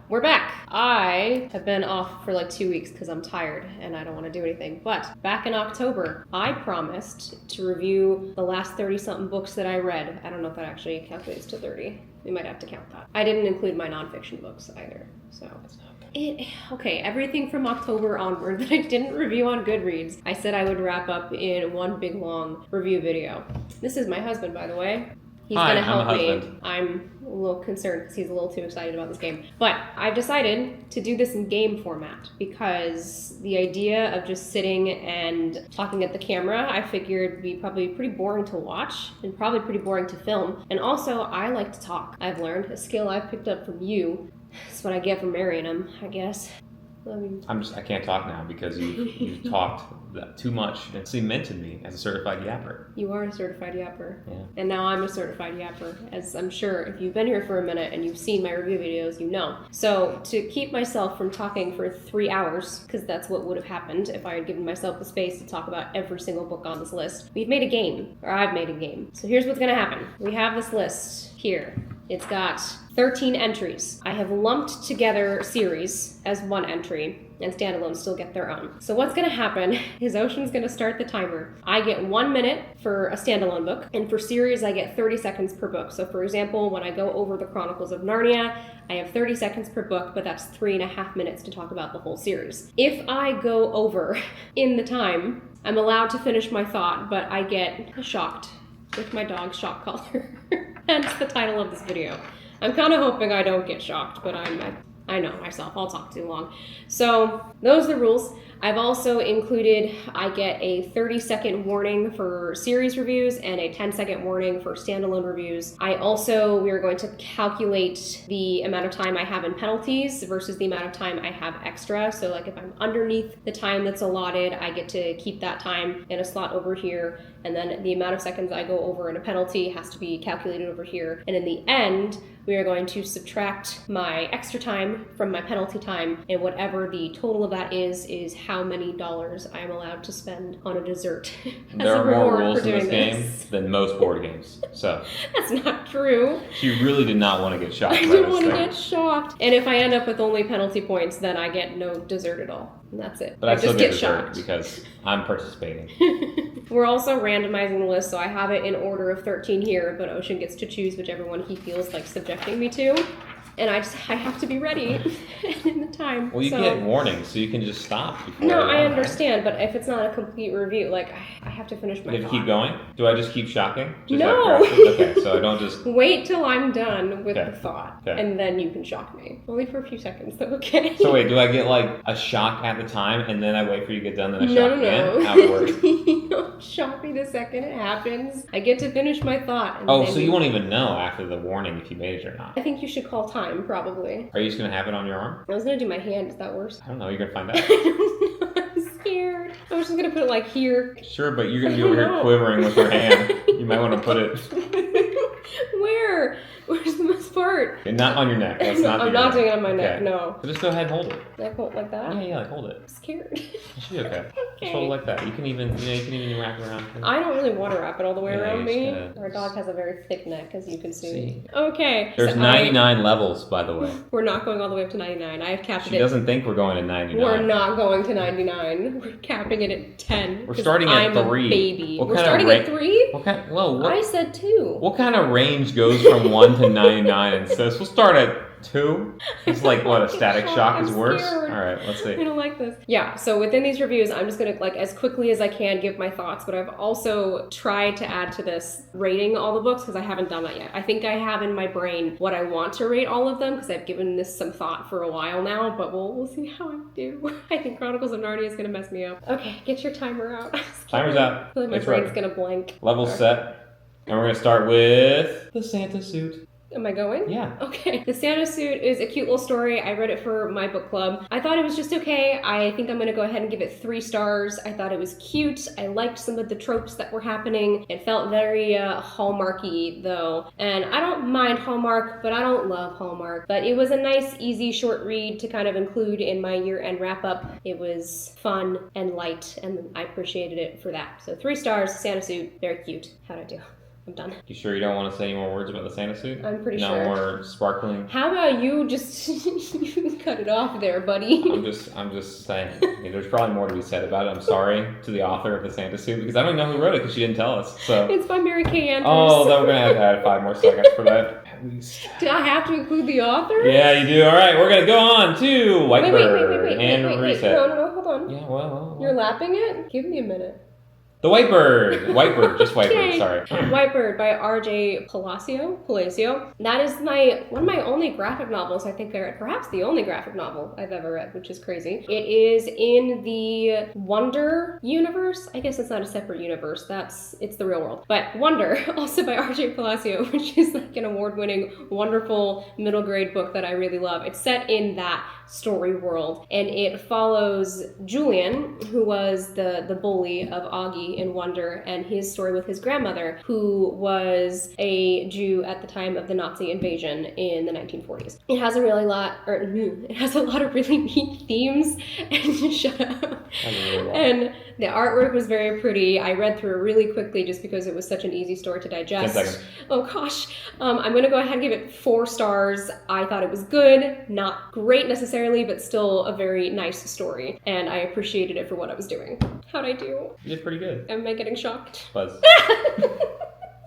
we're back. I have been off for like 2 weeks because I'm tired and I don't want to do anything. But back in October, I promised to review the last 30-something books that I read. I don't know if that actually calculates to 30. We might have to count that. I didn't include my nonfiction books either, so... Okay, everything from October onward that I didn't review on Goodreads, I said I would wrap up in one big long review video. This is my husband, by the way. He's going to help me. I'm a little concerned because he's a little too excited about this game. But I've decided to do this in game format because the idea of just sitting and talking at the camera, I figured would be probably pretty boring to watch and probably pretty boring to film. And also, I like to talk. I've learned a skill I've picked up from you. That's what I get for marrying him, I guess. I can't talk now because you talked too much and cemented me as a certified yapper. You are a certified yapper. Yeah. And now I'm a certified yapper, as I'm sure if you've been here for a minute and you've seen my review videos, you know. So to keep myself from talking for 3 hours, because that's what would have happened if I had given myself the space to talk about every single book on this list, we've made a game, or I've made a game. So here's what's going to happen. We have this list here. It's got 13 entries. I have lumped together series as one entry, and standalones still get their own. So what's going to happen is Ocean's going to start the timer. I get 1 minute for a standalone book, and for series I get 30 seconds per book. So for example, when I go over the Chronicles of Narnia, I have 30 seconds per book, but that's 3.5 minutes to talk about the whole series. If I go over in the time, I'm allowed to finish my thought, but I get shocked with my dog's shock collar. Hence the title of this video. I'm kind of hoping I don't get shocked, but I know myself. I'll talk too long. So those are the rules. I've also included, I get a 30-second warning for series reviews and a 10-second warning for standalone reviews. We are going to calculate the amount of time I have in penalties versus the amount of time I have extra. So like if I'm underneath the time that's allotted, I get to keep that time in a slot over here. And then the amount of seconds I go over in a penalty has to be calculated over here. And in the end, we are going to subtract my extra time from my penalty time, and whatever the total of that is how many dollars I'm allowed to spend on a dessert. There are more rules in this game than most board games. So that's not true. She really did not want to get shocked. I didn't want to get shocked. And if I end up with only penalty points, then I get no dessert at all. And that's it. But I still get dessert because I'm participating. We're also randomizing the list, so I have it in order of 13 here, but Ocean gets to choose whichever one he feels like subjecting me to. And I have to be ready in the time. Well, you get warnings, so you can just stop before. No, I understand, but if it's not a complete review, like, I have to finish my thought. You have to keep going? Do I just keep shocking? Just no! Okay, so I don't just... Wait till I'm done with the thought, and then you can shock me. Only for a few seconds, though, okay? So wait, do I get, like, a shock at the time, and then I wait for you to get done, then I shock again? How it works? You don't shock me the second it happens. I get to finish my thought. And so you won't even know after the warning if you made it or not? I think you should call time. Probably. Are you just going to have it on your arm? I was going to do my hand. Is that worse? I don't know. You're going to find out. I don't know. I'm scared. I was just going to put it like here. Sure, but you're going to be over here quivering with your hand. You might want to put it... Where? Where's the best part? And not on your neck. That's not I'm not doing it on my neck, no. So just go ahead and hold it. Like hold like that? Yeah, like hold it. I'm scared. It should be okay. Just hold it like that. You can even wrap it around. I don't really want to wrap it all the way around me. Our dog has a very thick neck, as you can see. Okay. There's 99 levels, by the way. We're not going all the way up to 99. I have capped it. She doesn't think we're going to 99. We're not going to 99. We're capping it at 10. We're starting at 3. I'm a baby. We're starting at 3? I said 2. What kind of range goes from 1 to 99 and says we'll start at 2? It's like what, a static shock is worse? Scared. All right, let's see. I don't like this. Yeah, so within these reviews, I'm just gonna, like, as quickly as I can give my thoughts, but I've also tried to add to this rating all the books because I haven't done that yet. I think I have in my brain what I want to rate all of them because I've given this some thought for a while now, but we'll see how I do. I think Chronicles of Narnia is gonna mess me up. Okay, get your timer out. Timer's out. I feel like my brain's gonna blank. Level's set. And we're gonna start with the Santa suit. Am I going? Yeah. Okay. The Santa Suit is a cute little story. I read it for my book club. I thought it was just okay. I think I'm going to go ahead and give it 3 stars. I thought it was cute. I liked some of the tropes that were happening. It felt very Hallmarky though. And I don't mind Hallmark, but I don't love Hallmark. But it was a nice, easy, short read to kind of include in my year-end wrap-up. It was fun and light, and I appreciated it for that. So 3 stars, Santa Suit, very cute. How'd I do? I'm done. You sure you don't want to say any more words about the Santa suit? I'm pretty sure. No more sparkling? How about you just Cut it off there, buddy. I'm just saying. I mean, there's probably more to be said about it. I'm sorry to the author of the Santa Suit because I don't even know who wrote it because she didn't tell us. So. It's by Mary Kay Andrews. Oh, then we're gonna have to add 5 more seconds for that. At least. Do I have to include the author? Yeah, you do. All right, we're gonna go on to Whitebird and Reset. No, hold on. Yeah, well. You're lapping it? Give me a minute. The Whitebird. Just Whitebird, Okay. sorry. Whitebird by R.J. Palacio. That is one of my only graphic novels I think I read. Perhaps the only graphic novel I've ever read, which is crazy. It is in the Wonder universe. I guess it's not a separate universe. It's the real world. But Wonder, also by R.J. Palacio, which is like an award-winning, wonderful middle grade book that I really love. It's set in that story world, and it follows Julian, who was the bully of Augie in Wonder, and his story with his grandmother, who was a Jew at the time of the Nazi invasion in the 1940s. It has a lot of really neat themes, and shut up. And the artwork was very pretty. I read through it really quickly just because it was such an easy story to digest. 10 seconds. Oh gosh. I'm going to go ahead and give it 4 stars. I thought it was good, not great necessarily, but still a very nice story. And I appreciated it for what I was doing. How'd I do? You did pretty good. Am I getting shocked? Buzz.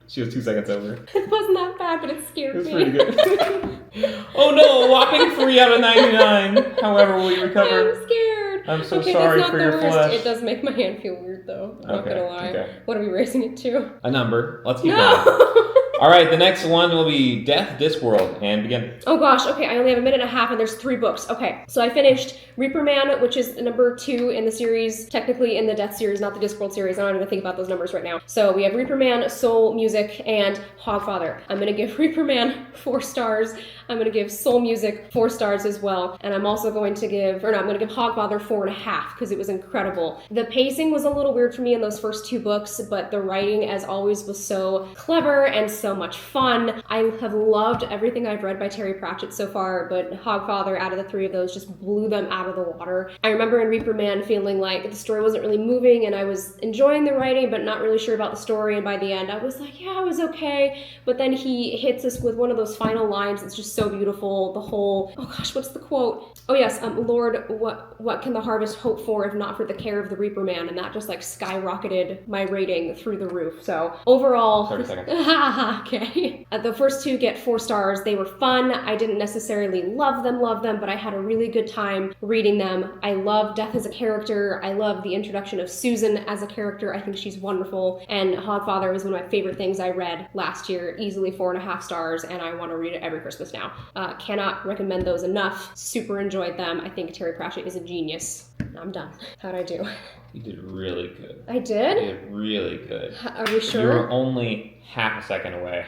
She was 2 seconds over. It wasn't that bad, but it scared It was me. pretty good. Oh no, a whopping 3 out of 99. However, will you recover? I'm scared. I'm so okay, sorry that's not for the your worst. flesh. It does make my hand feel weird though. I'm not gonna lie. Okay. What are we raising it to? A number. Let's keep going. No! All right, the next one will be Death Discworld, and begin. Oh gosh, okay, I only have a minute and a half and there's 3 books. Okay, so I finished Reaper Man, which is number 2 in the series, technically in the Death series, not the Discworld series. I'm not even think about those numbers right now. So we have Reaper Man, Soul Music, and Hogfather. I'm gonna give Reaper Man 4 stars. I'm gonna give Soul Music 4 stars as well. And I'm also going to give Hogfather 4.5 because it was incredible. The pacing was a little weird for me in those first 2 books, but the writing, as always, was so clever and so much fun. I have loved everything I've read by Terry Pratchett so far, but Hogfather, out of the 3 of those, just blew them out of the water. I remember in Reaper Man feeling like the story wasn't really moving and I was enjoying the writing but not really sure about the story, and by the end I was like, yeah, it was okay. But then he hits us with one of those final lines that's just so beautiful. The whole, oh gosh, what's the quote? Oh yes, Lord, what can the harvest hope for if not for the care of the Reaper Man? And that just like skyrocketed my rating through the roof. So overall, 30 seconds. Okay. The first 2 get 4 stars. They were fun. I didn't necessarily love them, but I had a really good time reading them. I love Death as a character. I love the introduction of Susan as a character. I think she's wonderful. And Hogfather was one of my favorite things I read last year. Easily 4.5 stars, and I want to read it every Christmas now. Cannot recommend those enough. Super enjoyed them. I think Terry Pratchett is a genius. I'm done. How'd I do? You did really good. I did? You did really good. Are we sure? You were only half a second away.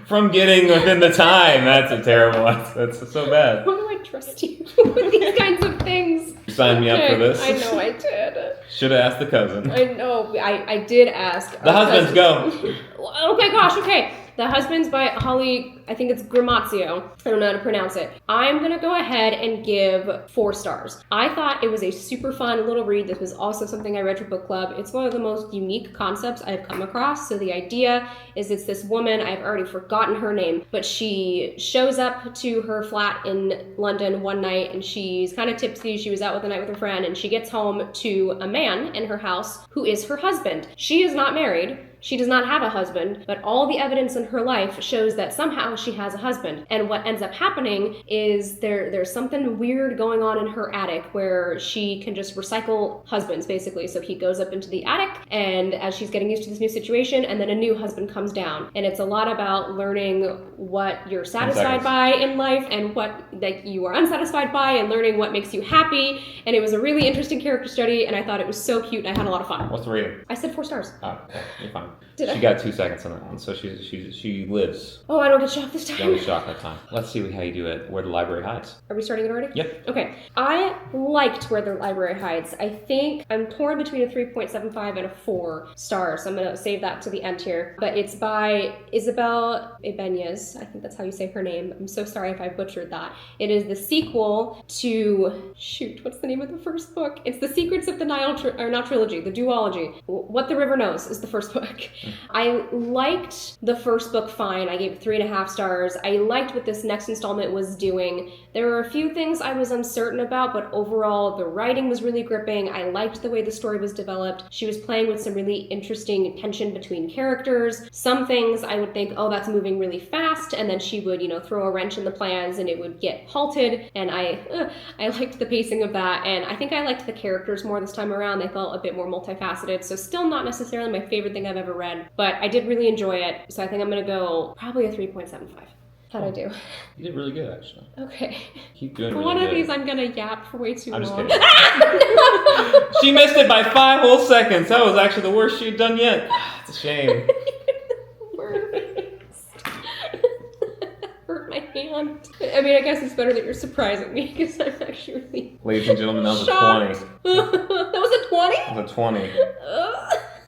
From getting within the time. That's a terrible. That's so bad. Why do I trust you with these kinds of things? You signed me up for this. I know I did. Should have asked the cousin. I know. I did ask. The husbands, go. Okay, gosh, okay. The Husbands by Holly, I think it's Gramazio. I don't know how to pronounce it. I'm going to go ahead and give 4 stars. I thought it was a super fun little read. This was also something I read for book club. It's one of the most unique concepts I've come across. So the idea is it's this woman, I've already forgotten her name, but she shows up to her flat in London one night and she's kind of tipsy. She was out with the night with her friend and she gets home to a man in her house who is her husband. She is not married. She does not have a husband, but all the evidence in her life shows that somehow she has a husband. And what ends up happening is there's something weird going on in her attic where she can just recycle husbands, basically. So he goes up into the attic, and as she's getting used to this new situation, and then a new husband comes down. And it's a lot about learning what you're satisfied by in life and what like you are unsatisfied by, and learning what makes you happy. And it was a really interesting character study, and I thought it was so cute, and I had a lot of fun. What's the rating? I said 4 stars. Oh, okay. You're fine. She got 2 seconds on that one, so she lives. Oh, I don't get shocked this time. Don't get shocked that time. Let's see how you do it. Where the library hides. Are we starting it already? Yep. Okay. I liked Where the Library Hides. I think I'm torn between a 3.75 and a 4 stars. So I'm going to save that to the end here. But it's by Isabel Ibañez. I think that's how you say her name. I'm so sorry if I butchered that. It is the sequel to... Shoot, what's the name of the first book? It's The Secrets of the Nile... not trilogy, the duology. What the River Knows is the first book. I liked the first book fine. I gave it 3.5 stars. I liked what this next installment was doing. There were a few things I was uncertain about, but overall the writing was really gripping. I liked the way the story was developed. She was playing with some really interesting tension between characters. Some things I would think, oh, that's moving really fast, and then she would, throw a wrench in the plans and it would get halted, and I liked the pacing of that, and I think I liked the characters more this time around. They felt a bit more multifaceted, so still not necessarily my favorite thing I've ever read, but I did really enjoy it, so I think I'm going to go probably a 3.75. How'd I do? You did really good, actually. Okay. Keep doing For really one good. of these, I'm going to yap for way too long. I'm just kidding. She missed it by 5 whole seconds. That was actually the worst she'd done yet. It's a shame. Hurt my hand. I mean, I guess it's better that you're surprising me because I'm actually really Ladies and gentlemen, that was shocked. a 20. That was a 20? That was a 20.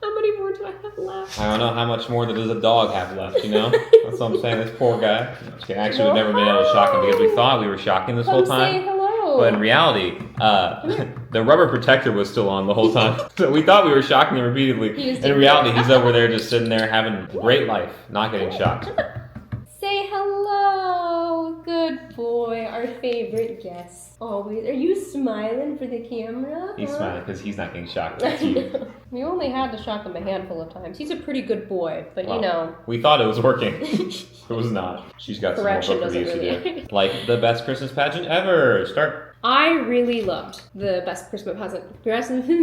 How many more do I have left? I don't know how much more does a dog have left, That's what I'm saying. This poor guy. Actually, we've never been able to shock him because we thought we were shocking this whole time. Say hello. But in reality, the rubber protector was still on the whole time. So we thought we were shocking him repeatedly. In reality, he's over there just sitting there having a great life, not getting shocked. Say hello, good boy, our favorite guest. Always. Are you smiling for the camera? He's smiling because he's not getting shocked. That's you. We only had to shock him a handful of times. He's a pretty good boy, but we thought it was working. It was not. She's got some more book reviews to do. Like the best Christmas pageant ever. Start. I really loved the best Christmas pageant.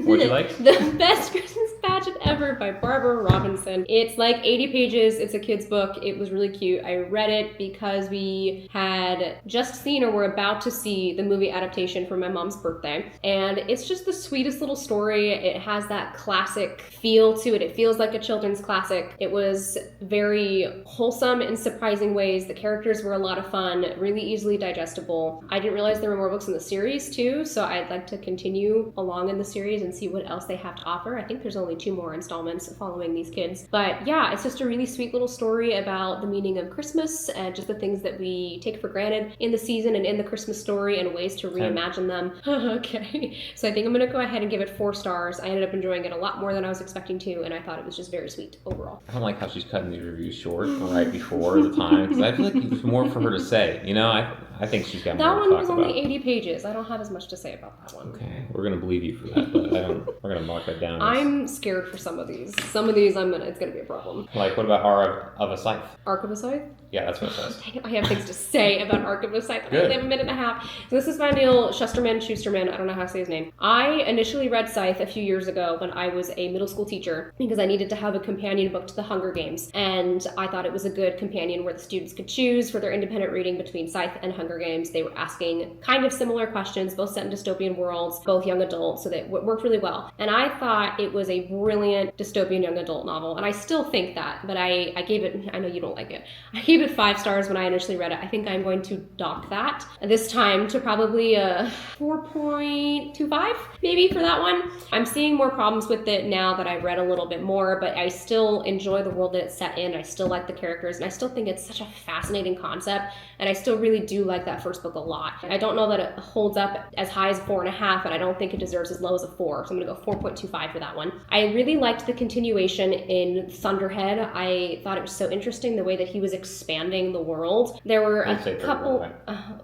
What'd you like? The best Christmas pageant ever by Barbara Robinson. It's like 80 pages. It's a kid's book. It was really cute. I read it because we had just seen or were about to see the movie adaptation for my mom's birthday. And it's just the sweetest little story. It has that classic feel to it. It feels like a children's classic. It was very wholesome in surprising ways. The characters were a lot of fun, really easily digestible. I didn't realize there were more books in the series too, so I'd like to continue along in the series and see what else they have to offer. I think there's only 2 more installments following these kids. But yeah, it's just a really sweet little story about the meaning of Christmas and just the things that we take for granted in the season and in the Christmas story and ways to reimagine them. Okay, so I think I'm going to go ahead and give it 4 stars. I ended up enjoying it a lot more than I was expecting to, and I thought it was just very sweet overall. I don't like how she's cutting these reviews short right before the time, because I feel like there's more for her to say. I think she's got more to talk about. That one was only 80 pages. I don't have as much to say about that one. Okay, we're gonna believe you for that, but we're gonna mark that down. I'm scared for some of these. Some of these, it's gonna be a problem. Like, what about Ark of a Scythe? Ark of a Scythe? Yeah, that's what it says. I have things to say about Ark of a Scythe. Good. I have a minute and a half. So this is by Neal, Shusterman. I don't know how to say his name. I initially read Scythe a few years ago when I was a middle school teacher because I needed to have a companion book to the Hunger Games. And I thought it was a good companion where the students could choose for their independent reading between Scythe and Hunger Games. They were asking kind of similar questions, both set in dystopian worlds, both young adult, so that worked really well. And I thought it was a brilliant dystopian young adult novel, and I still think that, but I gave it, I know you don't like it, I gave it 5 stars when I initially read it. I think I'm going to dock that this time to probably a 4.25 maybe for that one. I'm seeing more problems with it now that I've read a little bit more, but I still enjoy the world that it's set in. I still like the characters, and I still think it's such a fascinating concept, and I still really do like that first book a lot. I don't know that it holds up as high as 4.5, and I don't think it deserves as low as a 4, so I'm gonna go 4.25 for that one. I really liked the continuation in Thunderhead. I thought it was so interesting the way that he was expanding the world. There were a couple,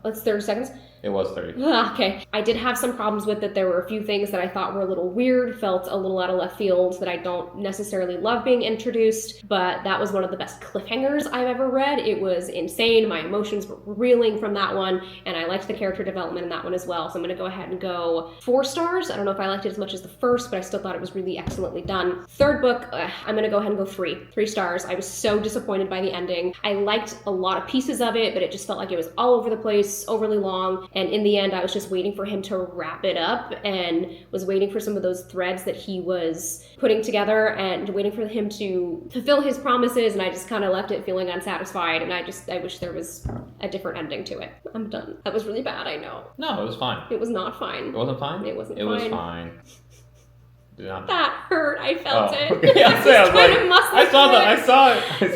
let's 30 seconds. It was 30. Okay. I did have some problems with it. There were a few things that I thought were a little weird, felt a little out of left field, that I don't necessarily love being introduced, but that was one of the best cliffhangers I've ever read. It was insane. My emotions were reeling from that one, and I liked the character development in that one as well. So I'm going to go ahead and go 4 stars. I don't know if I liked it as much as the first, but I still thought it was really excellently done. Third book, I'm going to go ahead and go 3 stars. I was so disappointed by the ending. I liked a lot of pieces of it, but it just felt like it was all over the place, overly long. And in the end, I was just waiting for him to wrap it up and was waiting for some of those threads that he was putting together and waiting for him to fulfill his promises. And I just kind of left it feeling unsatisfied. And I wish there was a different ending to it. I'm done. That was really bad, I know. No, it was fine. It was not fine. It wasn't fine? It wasn't fine. It was fine. That hurt. I felt it. Okay. Yeah, I saw it. The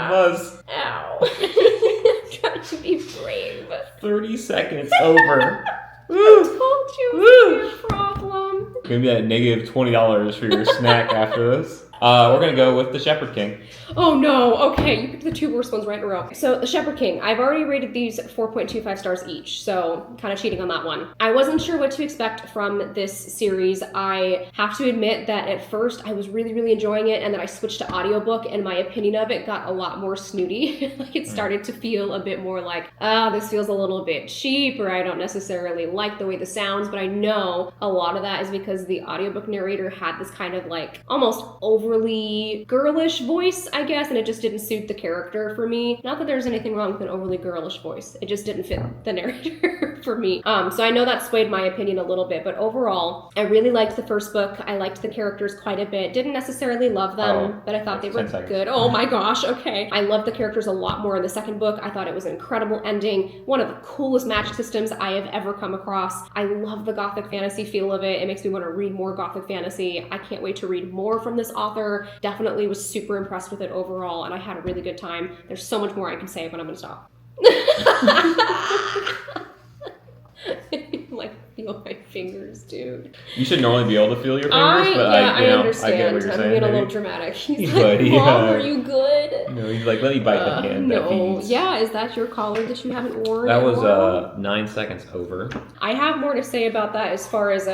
buzz. Ow. I'm trying to be brave. 30 seconds over. I told you it was a problem. Maybe that negative $20 for your snack after this. We're going to go with The Shepherd King. Oh no, okay, you picked the two worst ones right in a row. So, The Shepherd King, I've already rated these 4.25 stars each, so kind of cheating on that one. I wasn't sure what to expect from this series. I have to admit that at first I was really, really enjoying it, and then I switched to audiobook, and my opinion of it got a lot more snooty. Like, it started to feel a bit more like, this feels a little bit cheap, or I don't necessarily like the way this sounds, but I know a lot of that is because the audiobook narrator had this kind of like almost overly girlish voice, I guess, and it just didn't suit the character for me. Not that there's anything wrong with an overly girlish voice. It just didn't fit the narrator for me. So I know that swayed my opinion a little bit, but overall, I really liked the first book. I liked the characters quite a bit. Didn't necessarily love them, but I thought they were good. Oh my gosh, okay. I loved the characters a lot more in the second book. I thought it was an incredible ending. One of the coolest magic systems I have ever come across. I love the gothic fantasy feel of it. It makes me want to read more gothic fantasy. I can't wait to read more from this author. Definitely was super impressed with it overall, and I had a really good time. There's so much more I can say, but I'm gonna stop. Like, feel my fingers, dude. You should normally be able to feel your fingers, but I understand. I get what you're saying. I'm being a little dramatic. He's like, Mom, are you good? No, he's like, let me bite the hand. No, yeah, is that your collar that you haven't worn? That was 9 seconds over. I have more to say about that as far as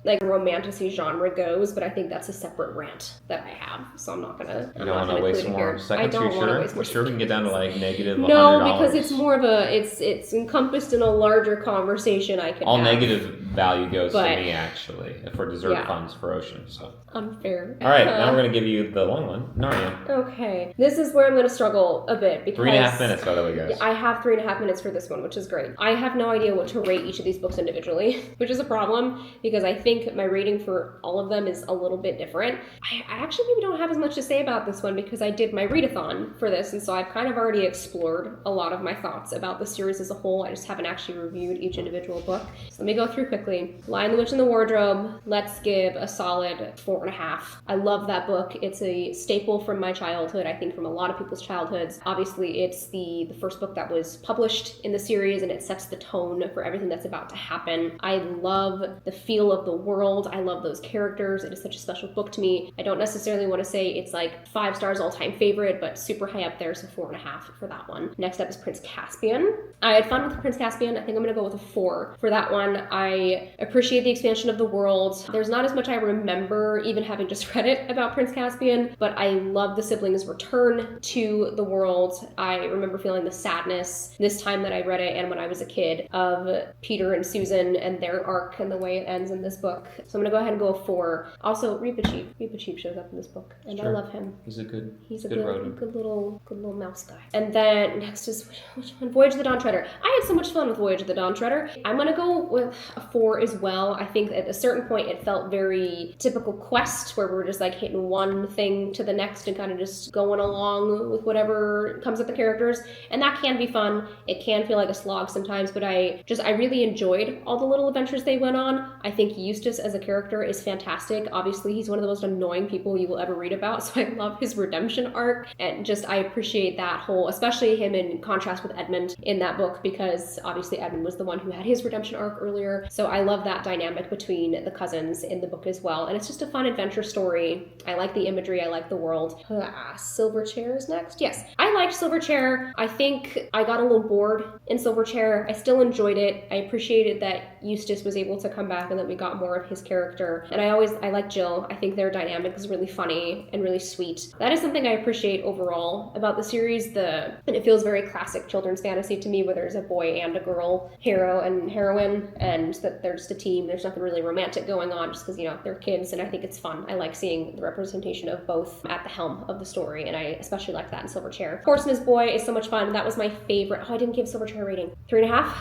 like romantasy genre goes, but I think that's a separate rant that I have, so I'm not gonna. You don't want to waste more seconds. Are you sure? We're sure we can get down to like negative $100. No, because it's more of it's encompassed in a larger conversation. I could. All negative value goes to me actually for dessert funds for Ocean. So unfair. All right, now we're gonna give you the long one, Narnia. Okay, this is where I'm gonna struggle a bit because 3.5 minutes, by the way, guys. I have 3.5 minutes for this one, which is great. I have no idea what to rate each of these books individually, which is a problem because I think my rating for all of them is a little bit different. I actually maybe don't have as much to say about this one because I did my readathon for this, and so I've kind of already explored a lot of my thoughts about the series as a whole. I just haven't actually reviewed each individual book. So let me go through quickly. Lion, the Witch, and the Wardrobe, let's give a solid 4.5. I love that book. It's a staple from my childhood, I think from a lot of people's childhoods. Obviously, it's the first book that was published in the series, and it sets the tone for everything that's about to happen. I love the feel of the world. I love those characters. It is such a special book to me. I don't necessarily want to say it's like 5 stars all-time favorite, but super high up there, so 4.5 for that one. Next up is Prince Caspian. I had fun with Prince Caspian. I think I'm going to go with a 4 for that one. I appreciate the expansion of the world. There's not as much I remember even having just read it about Prince Caspian, but I love the siblings' return to the world. I remember feeling the sadness this time that I read it and when I was a kid of Peter and Susan and their arc and the way it ends in this book. So I'm going to go ahead and go a 4. Also, Reepicheep shows up in this book, and I love him. He's a good little mouse guy. And then next is which one? Voyage of the Dawn Treader. I had so much fun with Voyage of the Dawn Treader. I'm going to go with a 4 as well. I think at a certain point it felt very typical quest where we're just like hitting one thing to the next and kind of just going along with whatever comes with the characters, and that can be fun. It can feel like a slog sometimes, but I really enjoyed all the little adventures they went on. I think Eustace as a character is fantastic. Obviously, he's one of the most annoying people you will ever read about, so I love his redemption arc, and just I appreciate that whole, especially him in contrast with Edmund in that book, because obviously Edmund was the one who had his redemption arc earlier, so I love that dynamic between the cousins in the book as well, and it's just a fun adventure story. I like the imagery, I like the world. Silverchair is next. Yes, I liked Silverchair. I think I got a little bored in Silverchair. I still enjoyed it. I appreciated that Eustace was able to come back and that we got more of his character. And I like Jill. I think their dynamic is really funny and really sweet. That is something I appreciate overall about the series. And it feels very classic children's fantasy to me, where there's a boy and a girl hero and heroine, and that they're just a team. There's nothing really romantic going on just because, they're kids, and I think it's fun. I like seeing the representation of both at the helm of the story, and I especially like that in Silverchair. Horse and His Boy is so much fun. That was my favorite. Oh, I didn't give Silverchair a rating. 3.5?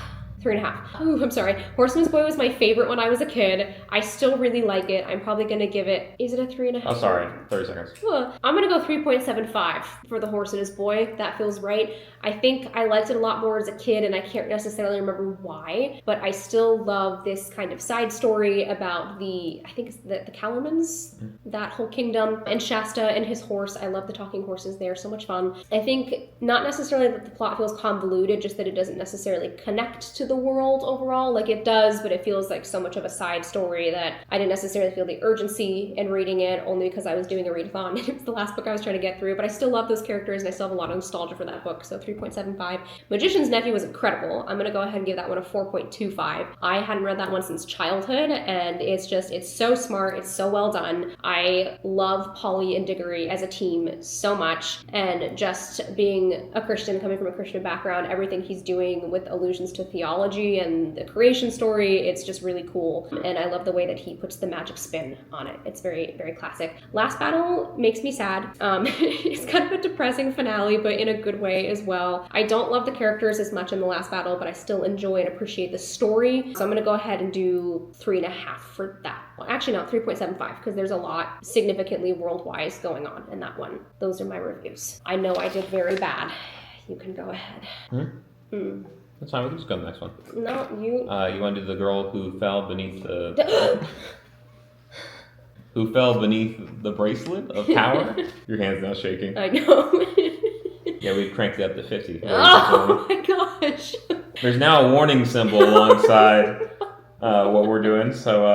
3.5. Ooh, I'm sorry. Horseman's Boy was my favorite when I was a kid. I still really like it. I'm probably going to give it... Is it a 3.5? Oh, sorry. 30 seconds. I'm going to go 3.75 for The Horse and His Boy. That feels right. I think I liked it a lot more as a kid, and I can't necessarily remember why, but I still love this kind of side story about the Calormans, that whole kingdom, and Shasta and his horse. I love the talking horses. They are so much fun. I think not necessarily that the plot feels convoluted, just that it doesn't necessarily connect to the world overall. Like, it does, but it feels like so much of a side story that I didn't necessarily feel the urgency in reading it, only because I was doing a readathon. It was the last book I was trying to get through, but I still love those characters, and I still have a lot of nostalgia for that book, so 3.75. Magician's Nephew was incredible. I'm going to go ahead and give that one a 4.25. I hadn't read that one since childhood, and it's so smart, it's so well done. I love Polly and Diggory as a team so much, and just being a Christian, coming from a Christian background, everything he's doing with allusions to theology and the creation story, it's just really cool, and I love the way that he puts the magic spin on it. It's very, very classic. Last Battle makes me sad. It's kind of a depressing finale, but in a good way as well. I don't love the characters as much in The Last Battle, but I still enjoy and appreciate the story, so I'm gonna go ahead and do 3.5 for that one. Actually, no, 3.75, because there's a lot significantly world-wise going on in that one. Those are my reviews. I know I did very bad. You can go ahead. That's fine. We can just go to the next one. No, you... You want to do the girl who fell beneath the... who fell beneath the bracelet of power? Your hand's now shaking. I know. Yeah, we've cranked it up to 50. Oh my gosh. There's now a warning symbol alongside what we're doing, so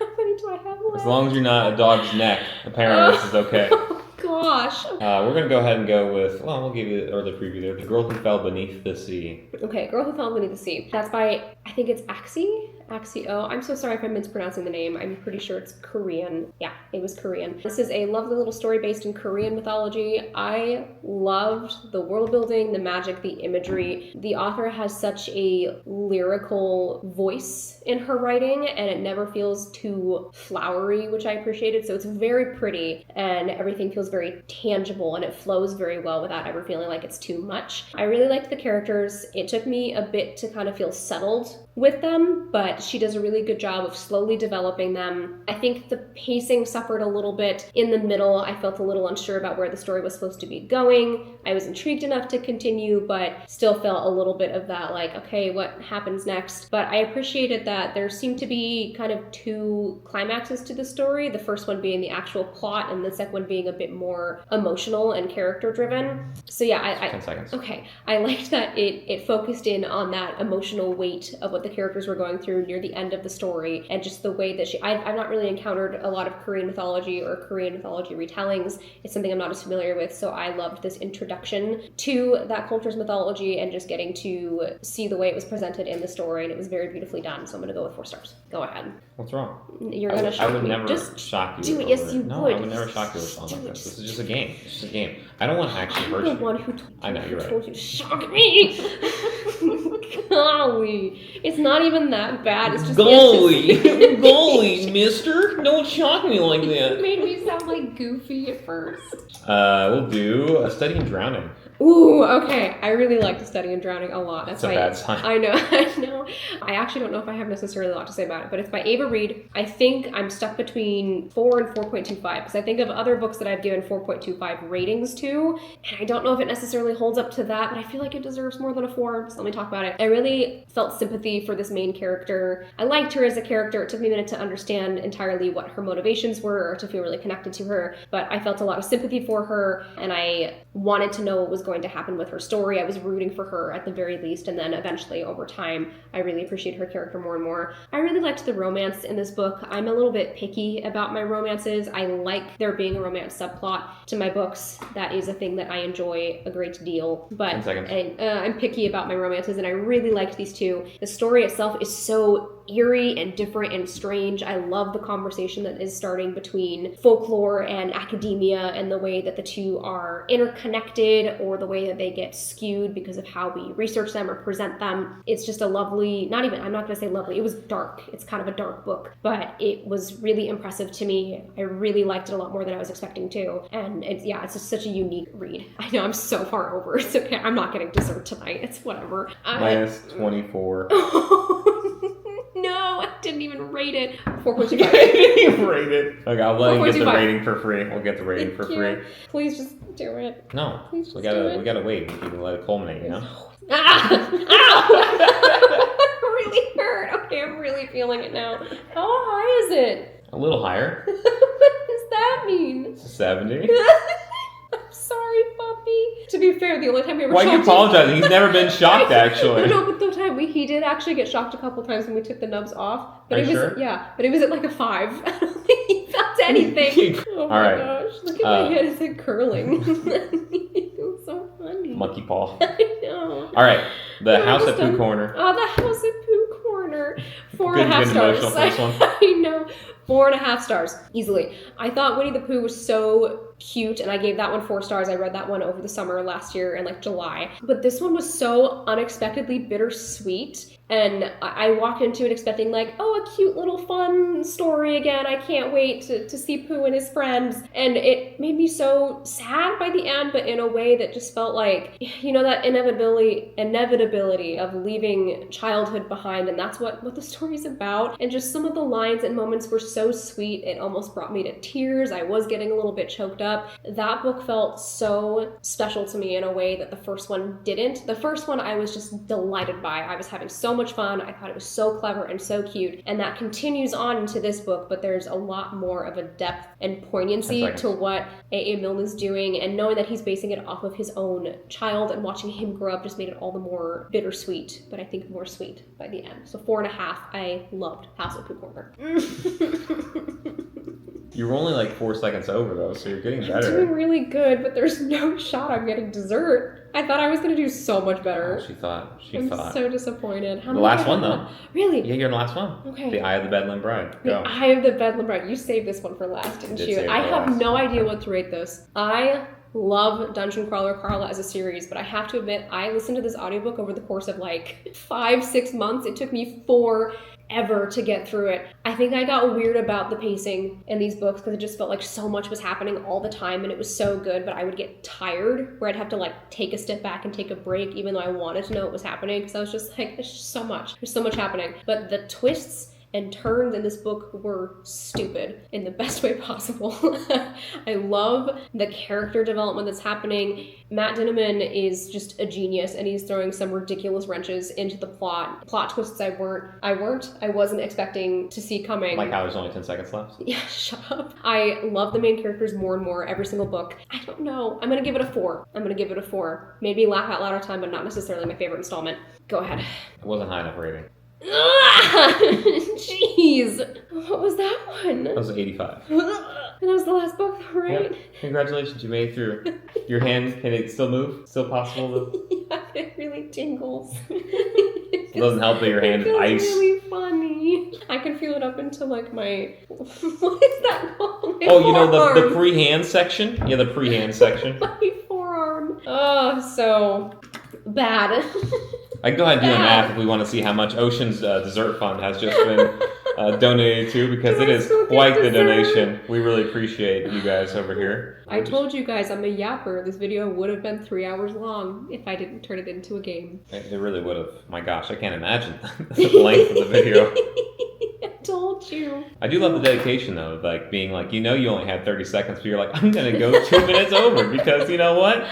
How many do I have left? as long as you're not a dog's neck, apparently this is okay. Oh gosh. We're going to go ahead and go with, well, we'll give you the early preview there. The Girl Who Fell Beneath the Sea. Okay, Girl Who Fell Beneath the Sea. That's by, I think it's Axie? Axie-O. I'm so sorry if I'm mispronouncing the name. I'm pretty sure it's Korean. Yeah, it was Korean. This is a lovely little story based in Korean mythology. I loved the world building, the magic, the imagery. The author has such a lyrical voice in her writing, and it never feels too flowery, which I appreciated. So it's very pretty, and everything feels very tangible, and it flows very well without ever feeling like it's too much. I really liked the characters. It took me a bit to kind of feel settled with them, but she does a really good job of slowly developing them. I think the pacing suffered a little bit in the middle. I felt a little unsure about where the story was supposed to be going. I was intrigued enough to continue, but still felt a little bit of that, like, okay, what happens next? But I appreciated that there seemed to be kind of two climaxes to the story, the first one being the actual plot, and the second one being a bit more emotional and character driven. So yeah, 10 seconds. Okay, I liked that it focused in on that emotional weight of what the characters were going through near the end of the story, and just the way that I've not really encountered a lot of Korean mythology or Korean mythology retellings. It's something I'm not as familiar with, so I loved this introduction to that culture's mythology and just getting to see the way it was presented in the story, and it was very beautifully done, so I'm gonna go with 4 stars. Go ahead. What's wrong? You're gonna shock me. I would never just shock you. do it. Yes, you no, would. I would never shock you with something like this. This is just a game. It's just a game. I don't want to actually hurt I'm you. the one who I know, you're right. told you to shock me. Golly. It's not even that bad. It's just Golly, mister. Don't shock me like It that. made me sound like Goofy at first. We'll do a study in drowning. Ooh, okay. I really liked Study in Drowning a lot. That's a bad sign. I know. I actually don't know if I have necessarily a lot to say about it, but it's by Ava Reid. I think I'm stuck between 4 and 4.25, because I think of other books that I've given 4.25 ratings to, and I don't know if it necessarily holds up to that, but I feel like it deserves more than a 4, so let me talk about it. I really felt sympathy for this main character. I liked her as a character. It took me a minute to understand entirely what her motivations were, or to feel really connected to her, but I felt a lot of sympathy for her, and I wanted to know what was going to happen with her story. I was rooting for her at the very least, and then eventually over time I really appreciated her character more and more. I really liked the romance in this book. I'm a little bit picky about my romances. I like there being a romance subplot to my books. That is a thing that I enjoy a great deal, but I'm picky about my romances, and I really liked these two. The story itself is so eerie and different and strange. I love the conversation that is starting between folklore and academia, and the way that the two are interconnected, or the way that they get skewed because of how we research them or present them. It's just a lovely, I'm not going to say lovely, it was dark. It's kind of a dark book, but it was really impressive to me. I really liked it a lot more than I was expecting to, and it's just such a unique read. I know I'm so far over. It's okay. I'm not getting dessert tonight. It's whatever. Minus 24. No, I didn't even rate it. 4.25. I didn't even rate it. Okay, I'll let you get the 4.25. rating for free. We'll get the rating for free. Please just do it. No, Please just we do it. gotta wait. We can let it culminate, you know? Ah! Ow! Really hurt. Okay, I'm really feeling it now. How high is it? A little higher. What does that mean? It's a 70. I'm sorry. sorry, puppy. To be fair, the only time we ever Why are you shocked apologizing? He's never been shocked, actually. No, but the time he did actually get shocked a couple times when we took the nubs off. But Are it you was sure? Yeah, but it was at like a 5. I don't think he felt anything. Oh my All right. gosh, look at my head, it's like curling. It's so funny. Monkey paw. I know. All right, the We're House at almost Pooh done. Corner. Oh, the House at Pooh Corner. 4.5 Getting stars. emotional for this one. I know. 4.5 stars, easily. I thought Winnie the Pooh was so cute, and I gave that one 4 stars. I read that one over the summer last year in like July. But this one was so unexpectedly bittersweet. And I walked into it expecting like, oh, a cute little fun story again. I can't wait to see Pooh and his friends. And it made me so sad by the end, but in a way that just felt like, you know, that inevitability of leaving childhood behind. And that's what the story's about. And just some of the lines and moments were so sweet. It almost brought me to tears. I was getting a little bit choked up. That book felt so special to me in a way that the first one didn't. The first one I was just delighted by. I was having so much fun. I thought it was so clever and so cute. And that continues on into this book, but there's a lot more of a depth and poignancy to what A.A. Milne is doing. And knowing that he's basing it off of his own child and watching him grow up just made it all the more bittersweet, but I think more sweet by the end. So 4.5. I loved House at Pooh Corner. You were only like 4 seconds over though, so you're getting I'm better. doing really good, but there's no shot I'm getting dessert. I thought I was going to do so much better. Oh, she thought. I'm so disappointed. The last one though. Really? Yeah, you're the last one. Okay. The Eye of the Bedlam Bride. Go. The Eye of the Bedlam Bride. You saved this one for last, didn't you? I have no idea what to rate this. I love Dungeon Crawler Carla as a series, but I have to admit, I listened to this audiobook over the course of like 5-6 months. It took me forever to get through it. I think I got weird about the pacing in these books because it just felt like so much was happening all the time and it was so good, but I would get tired where I'd have to like take a step back and take a break even though I wanted to know what was happening because I was just like, there's just so much. There's so much happening. But the twists and turns in this book were stupid in the best way possible. I love the character development that's happening. Matt Dinniman is just a genius and he's throwing some ridiculous wrenches into the plot twists I wasn't expecting to see coming. Like how there's only 10 seconds left? Yeah, shut up. I love the main characters more and more every single book. I don't know. I'm gonna give it a 4. Maybe laugh out loud at time, but not necessarily my favorite installment. Go ahead. It wasn't high enough rating. Jeez. What was that one? That was 85. And that was the last book, right? Yep. Congratulations, you made it through. Your hand, can it still move? Still possible to... Yeah, it really tingles. It doesn't help that your hand is ice. It's really funny. I can feel it up into like my... What is that called? My Oh, you know, the forearm. pre-hand section? Yeah, the pre-hand section. My forearm. Oh, so bad. I can go ahead and do the math if we want to see how much Ocean's dessert fund has just been donated to, because it is quite the donation. We really appreciate you guys over here. I told you guys I'm a yapper. This video would have been 3 hours long if I didn't turn it into a game. It really would have. My gosh, I can't imagine the length of the video. I told you. I do love the dedication though, like being like, you know, you only had 30 seconds, but you're like, I'm gonna go 2 minutes over because you know what?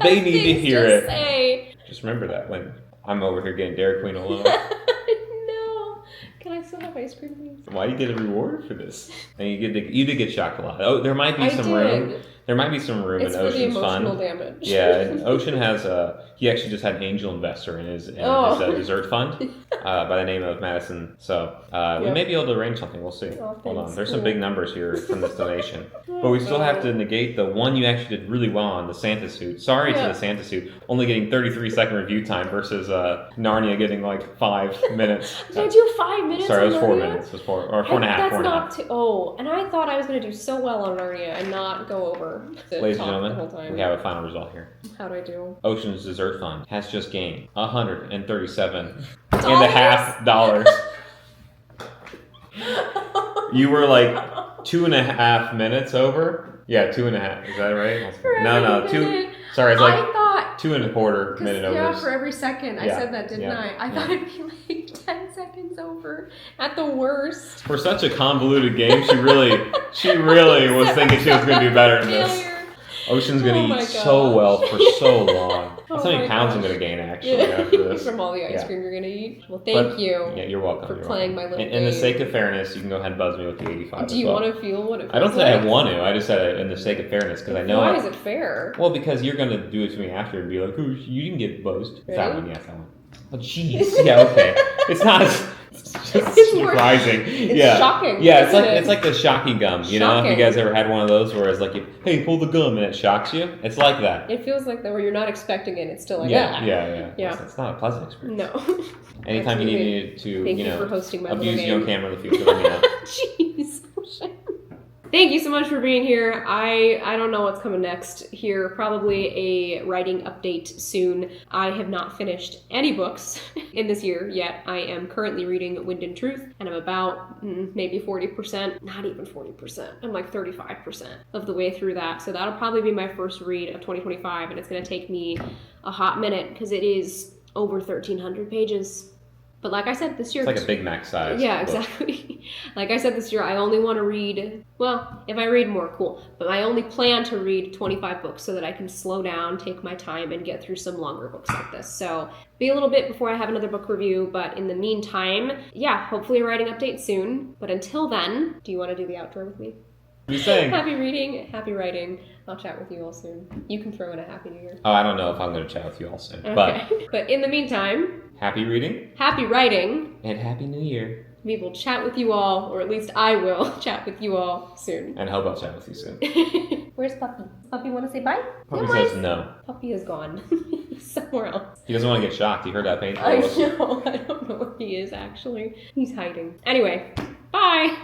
They need to hear it. Say. Just remember that when I'm over here getting Dairy Queen alone. No. Can I still have ice cream, please? Why do you get a reward for this? And you did get shocked a lot. Oh, there might be some room. There might be some room it's in for the Ocean's emotional fund. damage. Yeah, and Ocean has he actually just had an angel investor in his dessert fund by the name of Madison. So we may be able to arrange something. We'll see. Oh, Hold on. thanks. There's some big numbers here from this donation. But we still have to negate the one you actually did really well on, the Santa suit. Sorry to the Santa suit. Only getting 33-second review time versus Narnia getting like 5 minutes. Did I do 5 minutes? Sorry, it was 4 Narnia? minutes. It was 4 or 4.5. That's not too. Oh, and I thought I was going to do so well on Narnia and not go over. Ladies and gentlemen, we have a final result here. How'd I do? Ocean's Dessert Fund has just gained $137.50. You were like 2.5 minutes over. Yeah, 2.5. Is that right? No, 2. Sorry, it's like I thought 2.25 minute over. Yeah, for every second. I said that, didn't I? I thought it'd be like 10 seconds over at the worst. For such a convoluted game, she really was thinking she was going to do better than this. Ocean's going to eat so well for so long. That's how many pounds I'm going to gain, actually, after this. From all the ice Yeah. cream you're going to eat. Well, thank you. Yeah, you're welcome. For you're playing welcome. my little In the game. sake of fairness, you can go ahead and buzz me with the 85 Do you want to feel what it feels I don't say like? I want to. I just said it in the sake of fairness, because I know... Why is it fair? Well, because you're going to do it to me after and be like, oh, you didn't get buzzed. Ready? That one, yes, that one. Oh, jeez. Yeah, okay. It's not... It's just surprising. It's shocking. Yeah, isn't it's like the shocky gum. You know, if you guys ever had one of those where it's like, hey, pull the gum and it shocks you? It's like that. It feels like that where you're not expecting it. It's still like, Yeah. Yeah. It's not a pleasant experience. No. Anytime you need me to, Thank you for hosting my abuse little you on game. camera in the future, let me know. Jeez. Oh, shit. Thank you so much for being here. I don't know what's coming next here. Probably a writing update soon. I have not finished any books in this year yet. I am currently reading Wind and Truth, and I'm about maybe 40%, not even 40%. I'm like 35% of the way through that. So that'll probably be my first read of 2025, and it's going to take me a hot minute because it is over 1,300 pages. But like I said, this year... It's like a Big Mac size. Yeah, book. exactly. Like I said, this year I only want to read... Well, if I read more, cool. But I only plan to read 25 books so that I can slow down, take my time, and get through some longer books like this. So be a little bit before I have another book review. But in the meantime, yeah, hopefully a writing update soon. But until then, do you want to do the outro with me? What are you saying? Happy reading, happy writing. I'll chat with you all soon. You can throw in a Happy New Year. Oh, I don't know if I'm going to chat with you all soon. Okay. But in the meantime... Happy reading. Happy writing. And Happy New Year. We will chat with you all, or at least I will chat with you all soon. And hope I'll chat with you soon. Where's Puppy? Puppy want to say bye? Puppy Bye. says no. Puppy is gone. He's somewhere else. He doesn't want to get shocked. You heard that painful. I know. I don't know where he is, actually. He's hiding. Anyway, bye.